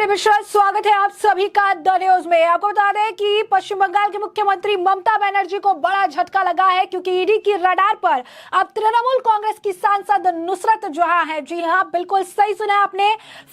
अंजलि मिश्रा, स्वागत है आप सभी का द न्यूज में। आपको बता दें कि पश्चिम बंगाल की मुख्यमंत्री ममता बनर्जी को बड़ा झटका लगा है, क्योंकि ईडी की रडार पर अब तृणमूल कांग्रेस की सांसद नुसरत जहां है। जी हां, बिल्कुल सही सुना आपने।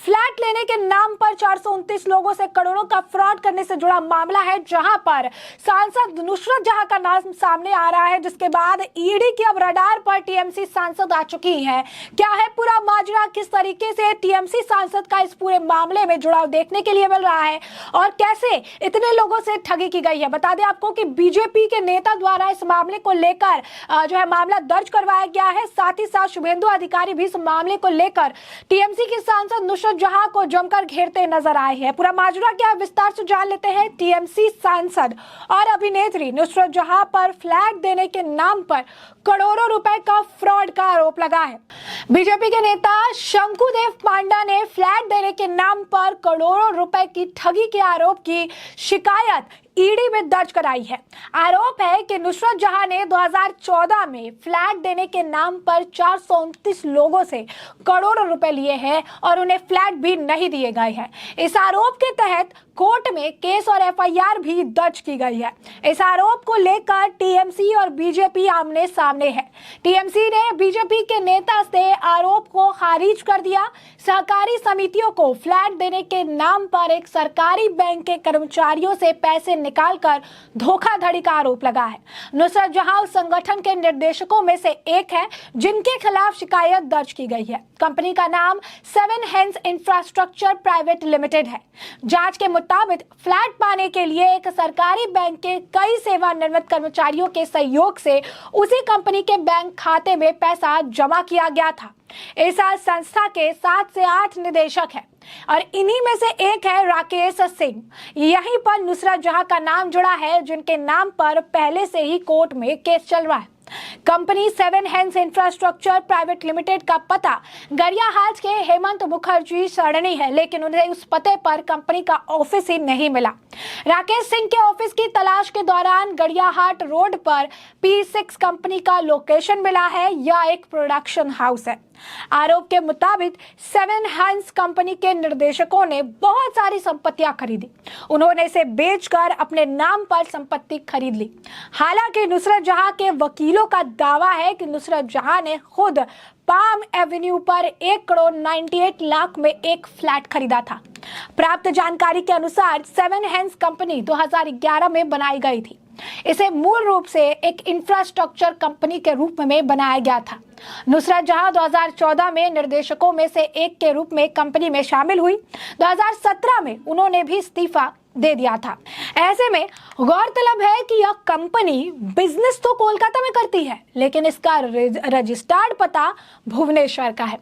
फ्लैट लेने के नाम पर 429 लोगों से करोड़ों का फ्रॉड करने से जुड़ा मामला है, जहां पर सांसद नुसरत जहां का नाम सामने आ रहा है, जिसके बाद ईडी की अब रडार पर टीएमसी सांसद आ चुकी है। क्या है पूरा माजरा, किस तरीके से टीएमसी सांसद का इस पूरे मामले में जुड़ाव देखने के लिए मिल रहा है और कैसे इतने लोगों से ठगी की गई है। बता दें आपको कि बीजेपी के नेता द्वारा इस मामले को लेकर जो है मामला दर्ज करवाया गया है। साथ ही साथ शुभेंदु अधिकारी भी इस मामले को लेकर टीएमसी की सांसद नुसरत जहां को जमकर घेरते नजर आए हैं। पूरा माजरा क्या है, विस्तार से जान लेते हैं। टीएमसी सांसद और अभिनेत्री नुसरत जहां पर फ्लैट देने के नाम पर करोड़ों रुपए का फ्रॉड का आरोप लगा है। बीजेपी के नेता शंकुदेव पांडा ने फ्लैट देने के नाम पर करोड़ों रुपए की ठगी के आरोप की शिकायत ईडी में दर्ज कराई है। आरोप है कि नुसरत जहां ने 2014 में फ्लैट देने के नाम पर 429 लोगों से करोड़ों रुपए लिए हैं और उन्हें फ्लैट भी नहीं दिए गए हैं। इस आरोप के तहत कोर्ट में केस और एफआईआर भी दर्ज की गई है। इस आरोप को लेकर टीएमसी और बीजेपी आमने सामने है। टीएमसी ने बीजेपी के नेता से आरोप को खारिज कर दिया। सहकारी समितियों को फ्लैट देने के नाम पर एक सरकारी बैंक के कर्मचारियों से पैसे निकालकर धोखाधड़ी का आरोप लगा है। नुसरत जहां उस संगठन के निर्देशकों में से एक है जिनके खिलाफ शिकायत दर्ज की गई है। कंपनी का नाम 7 Hands इंफ्रास्ट्रक्चर प्राइवेट लिमिटेड है। जांच के मुताबिक फ्लैट पाने के लिए एक सरकारी बैंक के कई सेवानिवृत्त कर्मचारियों के सहयोग से उसी कंपनी के बैंक खाते में पैसा जमा किया गया था। इस संस्था के 7 से 8 निदेशक हैं और इन्हीं में से एक है राकेश सिंह। यहीं पर नुसरत जहां का नाम जुड़ा है, जिनके नाम पर पहले से ही कोर्ट में केस चल रहा है। Company 7 Hands infrastructure private limited का पता गरियाहाट के हेमंत मुखर्जी सरणी है, लेकिन उन्हें उस पते पर कंपनी का ऑफिस ही नहीं मिला। राकेश सिंह के ऑफिस की तलाश के दौरान गरियाहाट रोड पर P6 कंपनी का लोकेशन मिला है। यह एक प्रोडक्शन हाउस है। आरोप के मुताबिक 7 Hands कंपनी के निर्देशकों ने बहुत सारी संपत्तियां खरीदी। उन्होंने इसे बेचकर अपने नाम पर संपत्ति खरीद ली। हालांकि नुसरत जहां के वकीलों का दावा है कि नुसरत जहां ने खुद पाम एवेन्यू पर 1,98,00,000 में एक फ्लैट खरीदा था। प्राप्त जानकारी के अनुसार 7 Hands कंपनी 2011 में बनाई गई थी। इसे मूल रूप से एक इंफ्रास्ट्रक्चर कंपनी के रूप में बनाया गया था। नुसरत जहां 2014 में निर्देशकों में से एक के रूप में कंपनी में शामिल हुई। 2017 में उन्होंने भी इस्तीफा दे दिया था। ऐसे में गौरतलब है कि यह कंपनी बिजनेस तो कोलकाता में करती है, लेकिन इसका रजिस्टर्ड पता भुवनेश्वर का है।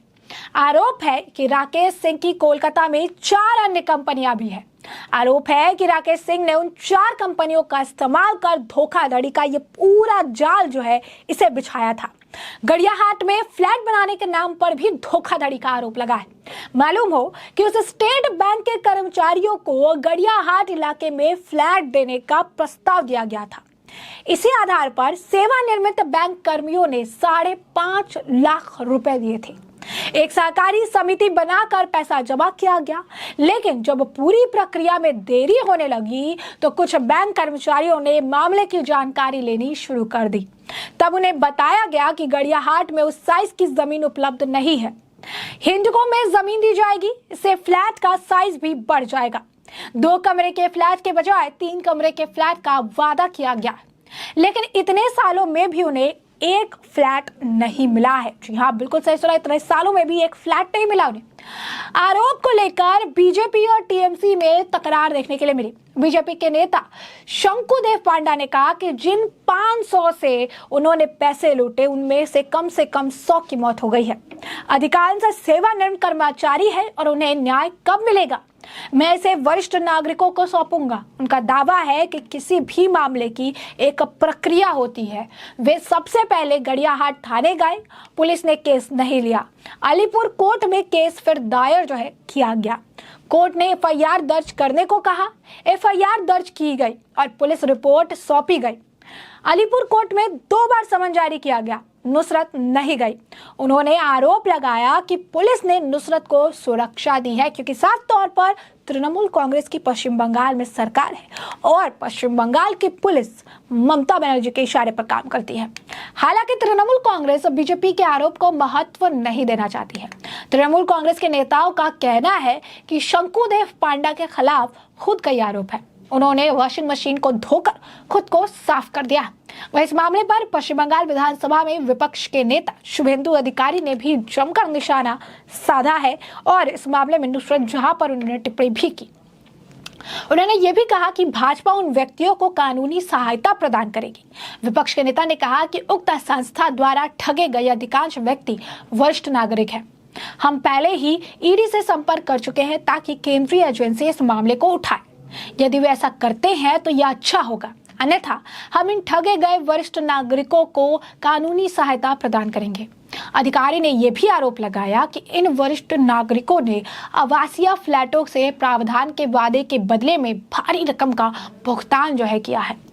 आरोप है कि राकेश सिंह की कोलकाता में 4 अन्य कंपनियां भी हैं। आरोप है कि राकेश सिंह ने उन 4 कंपनियों का इस्तेमाल कर धोखाधड़ी का ये पूरा जाल जो है इसे बिछाया था। गरियाहाट में फ्लैट बनाने के नाम पर भी धोखाधड़ी का आरोप लगा है। मालूम हो कि उस स्टेट बैंक के कर्मचारियों को गरियाहाट इलाके में फ्लैट देने का प्रस्ताव दिया गया था। इसी आधार पर सेवानिवृत्त बैंक कर्मियों ने 5.5 लाख रुपए दिए थे। एक सहकारी समिति बनाकर पैसा जमा किया गया, लेकिन जब पूरी प्रक्रिया में देरी होने लगी तो कुछ बैंक कर्मचारियों ने मामले की जानकारी लेनी शुरू कर दी। तब उन्हें बताया गया कि गरियाहाट में उस साइज की जमीन उपलब्ध नहीं है। हिंदुओं में जमीन दी जाएगी, इससे फ्लैट का साइज भी बढ़ जाएगा। 2 कमरे के फ्लैट के बजाय 3 कमरे के फ्लैट का वादा किया गया, लेकिन इतने सालों में भी उन्हें एक फ्लैट नहीं मिला है। जी हाँ, बिल्कुल सही सुना, इतने सालों में भी एक फ्लैट नहीं मिला उन्हें। आरोप को लेकर बीजेपी और टीएमसी में तकरार देखने के लिए मिली। बीजेपी के नेता शंकुदेव पांडा ने कहा कि जिन 500 से उन्होंने पैसे लूटे, उनमें से कम 100 की मौत हो गई है। अधिकांश सेवानिवृत्त कर्मचारी है और उन्हें न्याय कब मिलेगा? मैं इसे वरिष्ठ नागरिकों को सौंपूंगा। उनका दावा है कि किसी भी मामले की एक प्रक्रिया होती है। वे सबसे पहले गरियाहाट थाने गए, पुलिस ने केस नहीं लिया। अलीपुर कोर्ट में केस फिर दायर जो है किया गया। कोर्ट ने एफआईआर दर्ज करने को कहा। एफआईआर दर्ज की गई और पुलिस रिपोर्ट सौंपी गई। अलीपुर कोर्ट में 2 बार समन जारी किया गया। नुसरत नहीं गई। उन्होंने आरोप लगाया कि पुलिस ने नुसरत को सुरक्षा दी है क्योंकि साफ तौर पर तृणमूल कांग्रेस की पश्चिम बंगाल में सरकार है और पश्चिम बंगाल की पुलिस ममता बनर्जी के इशारे पर काम करती है। हालांकि तृणमूल कांग्रेस बीजेपी के आरोप को महत्व नहीं देना चाहती है। तृणमूल कांग्रेस के नेताओं का कहना है कि शंकुदेव पांडा के खिलाफ खुद का आरोप है। उन्होंने वॉशिंग मशीन को धोकर खुद को साफ कर दिया। वह इस मामले पर पश्चिम बंगाल विधानसभा में विपक्ष के नेता शुभेंदु अधिकारी ने भी जमकर निशाना साधा है और इस मामले में नुसरत जहां पर उन्होंने टिप्पणी भी की। उन्होंने ये भी कहा कि भाजपा उन व्यक्तियों को कानूनी सहायता प्रदान करेगी। विपक्ष के नेता ने कहा कि उक्त संस्था द्वारा ठगे गए अधिकांश व्यक्ति वरिष्ठ नागरिक हैं। हम पहले ही ईडी से संपर्क कर चुके हैं ताकि केंद्रीय एजेंसी इस मामले को उठाए। यदि वे ऐसा करते हैं तो यह अच्छा होगा, अन्यथा हम इन ठगे गए वरिष्ठ नागरिकों को कानूनी सहायता प्रदान करेंगे। अधिकारी ने यह भी आरोप लगाया कि इन वरिष्ठ नागरिकों ने आवासीय फ्लैटों से प्रावधान के वादे के बदले में भारी रकम का भुगतान जो है किया है।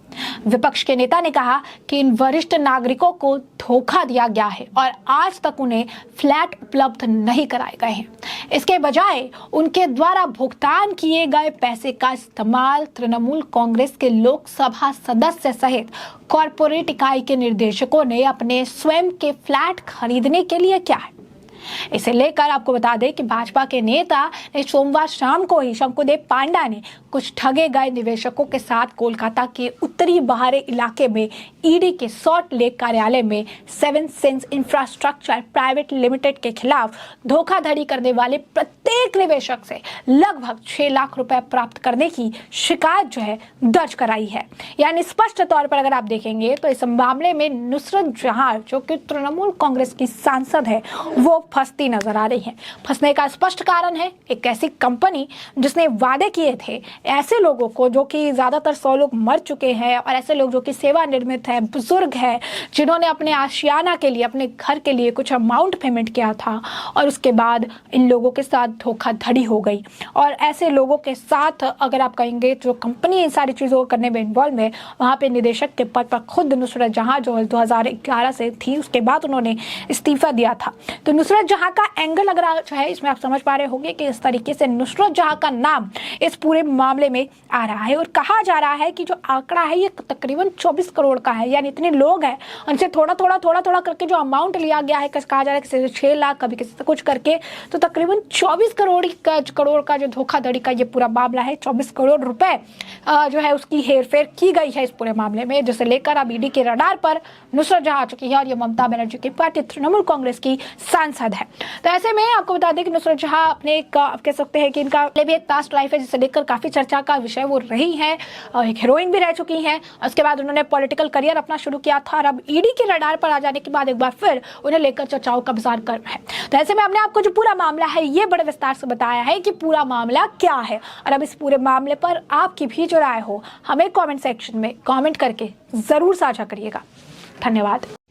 विपक्ष के नेता ने कहा कि इन वरिष्ठ नागरिकों को धोखा दिया गया है और आज तक उन्हें फ्लैट उपलब्ध नहीं कराए गए हैं। इसके बजाय उनके द्वारा भुगतान किए गए पैसे का इस्तेमाल तृणमूल कांग्रेस के लोकसभा सदस्य सहित कॉरपोरेट इकाई के निर्देशकों ने अपने स्वयं के फ्लैट खरीदने के लिए किया है। इसे लेकर आपको बता दें कि भाजपा के नेता ने सोमवार शाम को ही शंकुदेव पांडा ने कुछ ठगे गए निवेशकों के साथ कोलकाता के उत्तरी बाहरी इलाके में ईडी के सॉल्ट लेक कार्यालय में 7 सेंस इंफ्रास्ट्रक्चर प्राइवेट लिमिटेड के खिलाफ धोखाधड़ी करने वाले प्रत्येक निवेशक से लगभग 6 लाख रुपए प्राप्त करने की शिकायत जो है दर्ज कराई है। यानी स्पष्ट तौर पर अगर आप देखेंगे तो इस मामले में नुसरत जहां जो कि तृणमूल कांग्रेस की सांसद है वो फंसती नजर आ रही है। फंसने का स्पष्ट कारण है एक ऐसी कंपनी जिसने वादे किए थे ऐसे लोगों को जो कि ज्यादातर 100 लोग मर चुके हैं और ऐसे लोग जो कि सेवानिवृत्त हैं, बुजुर्ग हैं, जिन्होंने अपने आशियाना के लिए, अपने घर के लिए कुछ अमाउंट पेमेंट किया था और उसके बाद इन लोगों के साथ धोखाधड़ी हो गई। और ऐसे लोगों के साथ अगर आप कहेंगे जो कंपनी इन सारी चीज़ों को करने में इन्वॉल्व है, वहाँ पे निदेशक के पद पर खुद नुसरत जहां जो 2011 से थी, उसके बाद उन्होंने इस्तीफा दिया था। तो नुसरत जहां का एंगल अगर जो है इसमें आप समझ पा रहे होंगे कि इस तरीके से नुसरत जहां का नाम इस पूरे मामले में आ रहा है और कहा जा रहा है कि जो आंकड़ा है ये तकरीबन 24 करोड़ का है। यानी इतने लोग हैं, उनसे थोड़ा थोड़ा करके जो अमाउंट लिया गया है, कहा जा रहा है किसी से 6 लाख, कभी किसी से कुछ करके, तो तकरीबन 24 करोड़ का जो धोखाधड़ी का ये पूरा मामला है। 24 करोड़ रुपए जो है उसकी हेरफेर की गई है इस पूरे मामले में, जिसे लेकर अब ईडी के रडार पर नुसरत जहां आ चुकी है और ये ममता बनर्जी की पार्टी तृणमूल कांग्रेस की सांसद है। तो ऐसे में आपको बता दें कि नुसरत जहां अपने आप कह सकते हैं कि इनका भी एक पास्ट लाइफ है जिसे लेकर काफी चर्चा का विषय वो रही है। एक हीरोइन भी रह चुकी हैं। उसके बाद उन्होंने पॉलिटिकल करियर अपना शुरू किया था और अब ईडी के रडार पर आ जाने के बाद एक बार फिर उन्हें लेकर चर्चाओं का विस्तार कर रहा है। तो ऐसे में हमने आपको जो पूरा मामला है ये बड़े विस्तार से बताया है कि पूरा मामला क्या है और अब इस पूरे मामले पर आपकी भी जो राय हो हमें कॉमेंट सेक्शन में कॉमेंट करके जरूर साझा करिएगा। धन्यवाद।